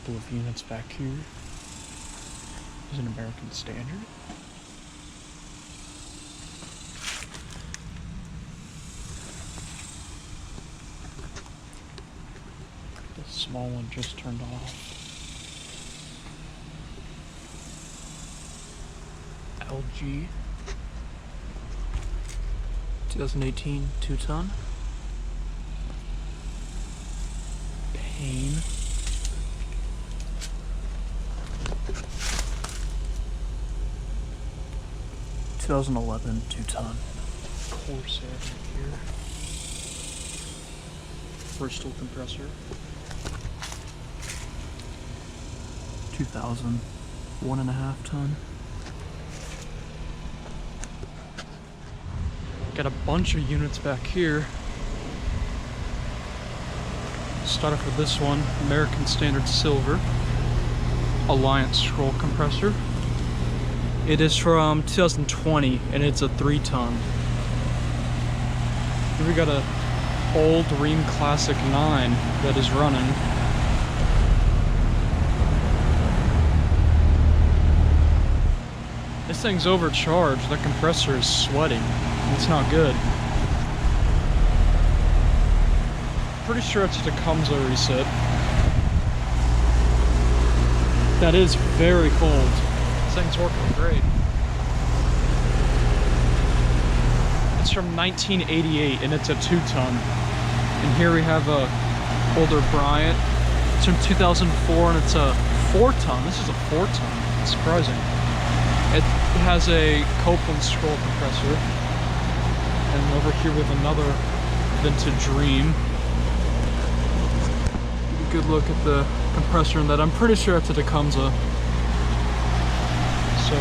couple of units back here. There's an American Standard. The small one just turned off. LG 2018 2-ton. Payne 2011 2-ton. Corsaire right here. Bristol compressor. 2000 1.5-ton. Got a bunch of units back here. Start off with this one, American Standard Silver, Alliance scroll compressor. It is from 2020 and it's a 3-ton. Here we got a old Rheem Classic IX that is running. This thing's overcharged. The compressor is sweating. It's not good. Pretty sure it's a Tecumseh reset. That is very cold. This thing's working great. It's from 1988 and it's a 2-ton. And here we have a older Bryant. It's from 2004 and it's a 4-ton. This is a 4-ton. It's surprising. It has a Copeland scroll compressor. And over here we have another vintage Rheem. Give a good look at the compressor in that. I'm pretty sure it's a Tecumseh. So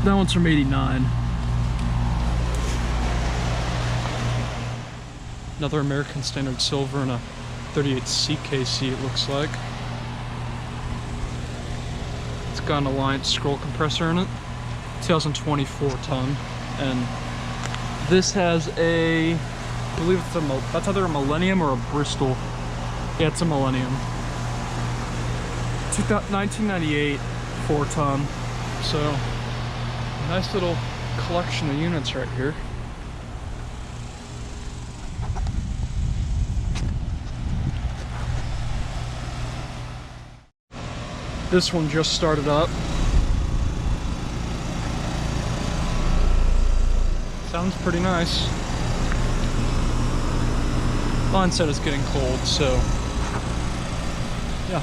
that one's from '89. Another American Standard Silver and a 38 CKC it looks like. It's got an Alliance scroll compressor in it. 2024 ton, and this has a, I believe it's a, that's either a Millennium or a Bristol. Yeah, it's a Millennium. 1998 4-ton. So nice little collection of units right here. This one just started up. Sounds pretty nice. Lon said it's getting cold, so yeah.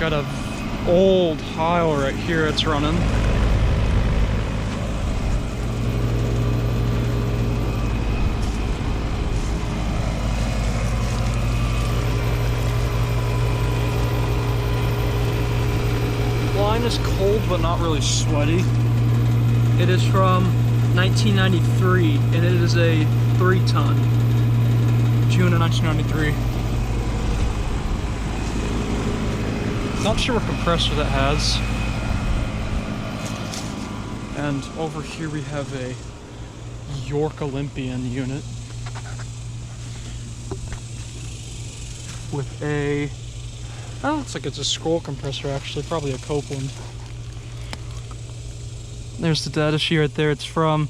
Got a old Heil right here it's running. Line is cold but not really sweaty. It is from 1993 and it is a 3-ton. June of 1993. Not sure what compressor that has. And over here we have a York Olympian unit with a, oh, it looks like it's a scroll compressor actually, probably a Copeland. There's the data sheet right there. It's from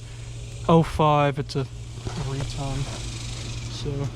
05. It's a 3-ton. So